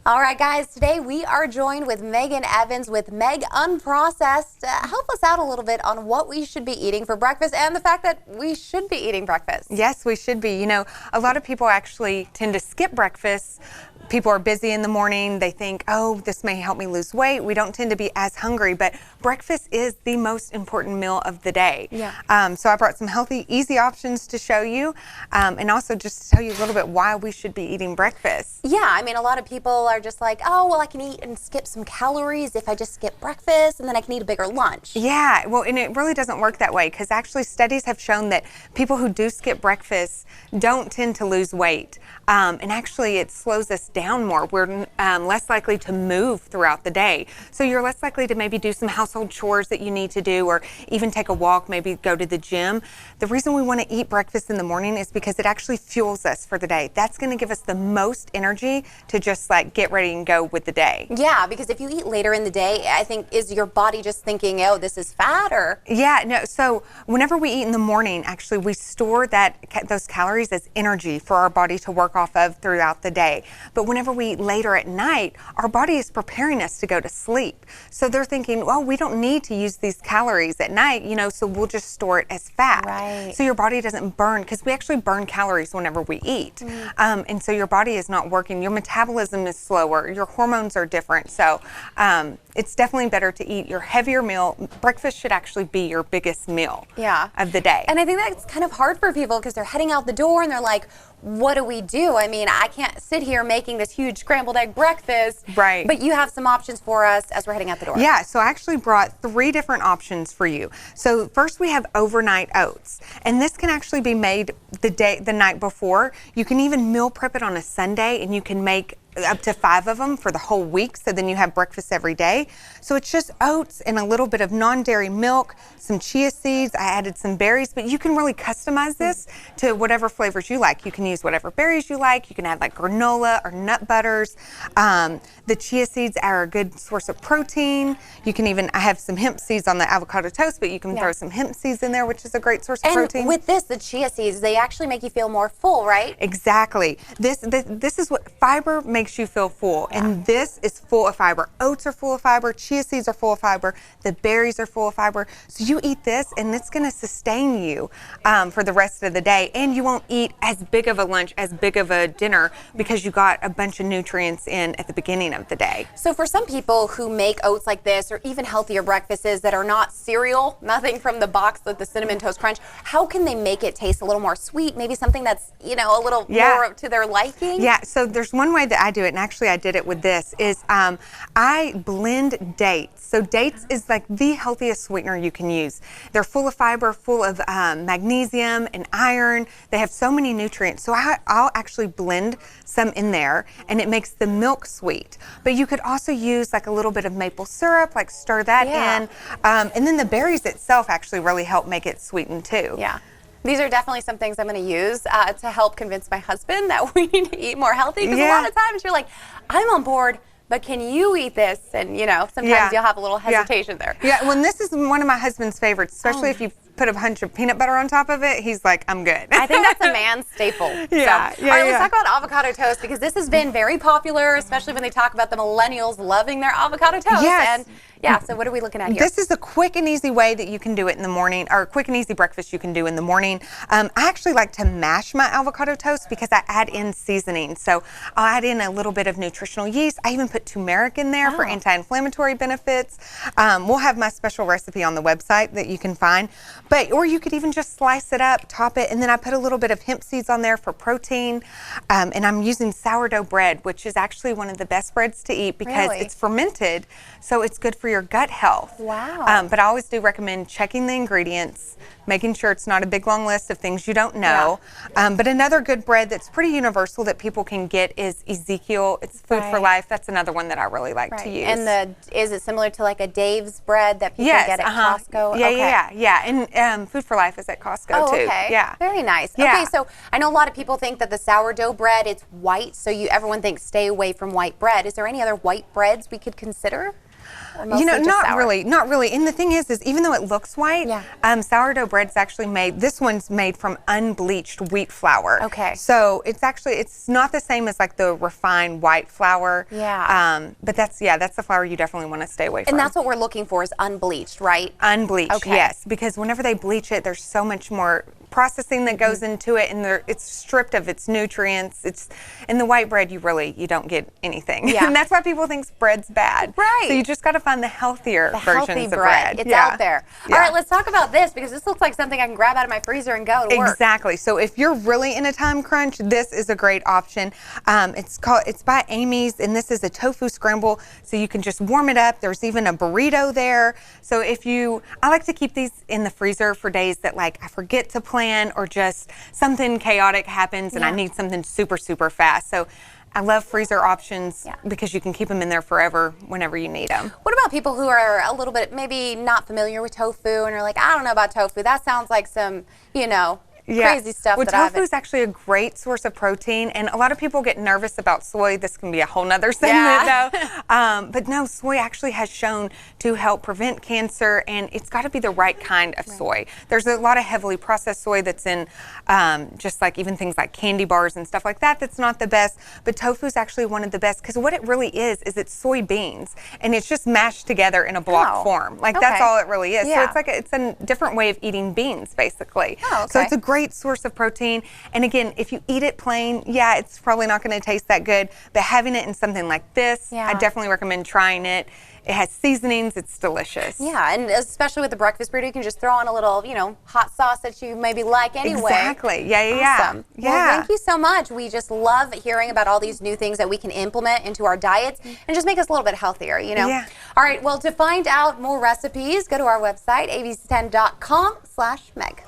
All right, guys, today we are joined with Megan Evans with Meg Unprocessed. Help us out a little bit on what we should be eating for breakfast and the fact that we should be eating breakfast. Yes, we should be. You know, a lot of people actually tend to skip breakfast. People are busy in the morning. They think, oh, this may help me lose weight. We don't tend to be as hungry, but breakfast is the most important meal of the day. Yeah. So I brought some healthy, easy options to show you, and also just to tell you a little bit why we should be eating breakfast. Yeah, I mean, a lot of people are just like, oh, well, I can eat and skip some calories if I just skip breakfast, and then I can eat a bigger lunch. Yeah, well, and it really doesn't work that way, because actually studies have shown that people who do skip breakfast don't tend to lose weight, and actually it slows us down more. We're less likely to move throughout the day. So you're less likely to maybe do some household chores that you need to do, or even take a walk, maybe go to the gym. The reason we want to eat breakfast in the morning is because it actually fuels us for the day. That's going to give us the most energy to just like get ready and go with the day. Yeah, because if you eat later in the day, I think, is your body just thinking, oh, this is fat, or? Yeah, no, so whenever we eat in the morning, actually we store those calories as energy for our body to work off of throughout the day. But whenever we eat later at night, our body is preparing us to go to sleep. So they're thinking, well, we don't need to use these calories at night, you know, so we'll just store it as fat. Right. So your body doesn't burn, because we actually burn calories whenever we eat. And so your body is not working. Your metabolism is slower. Your hormones are different. So it's definitely better to eat your heavier meal. Breakfast should actually be your biggest meal of the day. And I think that's kind of hard for people because they're heading out the door and they're like, what do we do? I mean, I can't sit here making this huge scrambled egg breakfast. Right. But you have some options for us as we're heading out the door. Yeah, so I actually brought 3 different options for you. So first we have overnight oats. And this can actually be made the night before. You can even meal prep it on a Sunday, and you can make up to 5 of them for the whole week, so then you have breakfast every day. So it's just oats and a little bit of non-dairy milk, some chia seeds. I added some berries, but you can really customize this to whatever flavors you like. You can use whatever berries you like. You can add like granola or nut butters. The chia seeds are a good source of protein. You can even, I have some hemp seeds on the avocado toast, but you can throw some hemp seeds in there, which is a great source of protein. And with this, the chia seeds, they actually make you feel more full, right? Exactly. This is what fiber makes you feel full, and this is full of fiber. Oats are full of fiber, chia seeds are full of fiber, the berries are full of fiber. So you eat this and it's going to sustain you for the rest of the day, and you won't eat as big of a lunch, as big of a dinner, because you got a bunch of nutrients in at the beginning of the day. So for some people who make oats like this, or even healthier breakfasts that are not cereal, nothing from the box like the Cinnamon Toast Crunch, how can they make it taste a little more sweet? Maybe something that's, you know, a little more to their liking? Yeah, so there's one way that I do it, and actually I did it with this, is I blend dates. So dates is like the healthiest sweetener you can use. They're full of fiber, full of magnesium and iron. They have so many nutrients. So I'll actually blend some in there, and it makes the milk sweet. But you could also use like a little bit of maple syrup, like stir that in. And then the berries itself actually really help make it sweeten too. Yeah. These are definitely some things I'm going to use to help convince my husband that we need to eat more healthy. Because a lot of times you're like, I'm on board, but can you eat this? And, you know, sometimes you'll have a little hesitation there. Yeah, well, this is one of my husband's favorites, especially if you put a bunch of peanut butter on top of it. He's like, I'm good. I think that's a man's staple. All right, let's talk about avocado toast, because this has been very popular, especially when they talk about the millennials loving their avocado toast. Yes. And yeah, so what are we looking at here? This is a quick and easy way that you can do it in the morning, or a quick and easy breakfast you can do in the morning. I actually like to mash my avocado toast because I add in seasoning. So I'll add in a little bit of nutritional yeast. I even put turmeric in there for anti-inflammatory benefits. We'll have my special recipe on the website that you can find. Or you could even just slice it up, top it, and then I put a little bit of hemp seeds on there for protein. And I'm using sourdough bread, which is actually one of the best breads to eat because it's fermented, so it's good for your gut health. Wow. But I always do recommend checking the ingredients, making sure it's not a big long list of things you don't know. But another good bread that's pretty universal that people can get is Ezekiel. It's Food for Life. That's another one that I really like to use. And is it similar to like a Dave's bread that people get at Costco? Yeah. And Food for Life is at Costco too. Okay. Yeah. Very nice. Yeah. Okay, so I know a lot of people think that the sourdough bread, it's white, so everyone thinks stay away from white bread. Is there any other white breads we could consider? You know, not really. And the thing is even though it looks white, sourdough bread's actually made, this one's made from unbleached wheat flour. Okay. So it's not the same as like the refined white flour. Yeah. But that's the flour you definitely want to stay away from. And that's what we're looking for is unbleached, right? Unbleached, yes. Because whenever they bleach it, there's so much more processing that goes into it, and it's stripped of its nutrients. It's in the white bread, you don't get anything. Yeah. And that's why people think bread's bad. Right. So you just got to find the healthier versions of bread. It's out there. All right, let's talk about this because this looks like something I can grab out of my freezer and go to work. Exactly. So if you're really in a time crunch, this is a great option. It's by Amy's, and this is a tofu scramble. So you can just warm it up. There's even a burrito there. So I like to keep these in the freezer for days that like I forget to plan or just something chaotic happens and I need something super, super fast. So I love freezer options because you can keep them in there forever whenever you need them. What about people who are a little bit maybe not familiar with tofu and are like, I don't know about tofu. That sounds like some, crazy stuff. Well, tofu is actually a great source of protein, and a lot of people get nervous about soy. This can be a whole nother segment, though. But no, soy actually has shown to help prevent cancer, and it's got to be the right kind of soy. There's a lot of heavily processed soy that's in just like even things like candy bars and stuff like that. That's not the best, but tofu is actually one of the best because what it really is it's soybeans, and it's just mashed together in a block form. Like that's all it really is. So it's a different way of eating beans, basically. So it's a great source of protein. And again, if you eat it plain, it's probably not going to taste that good. But having it in something like this, I definitely recommend trying it. It has seasonings. It's delicious. Yeah, and especially with the breakfast burrito, you can just throw on a little, hot sauce that you maybe like anyway. Exactly. Awesome. Well, thank you so much. We just love hearing about all these new things that we can implement into our diets and just make us a little bit healthier, All right, well, to find out more recipes, go to our website, abc10.com/Meg.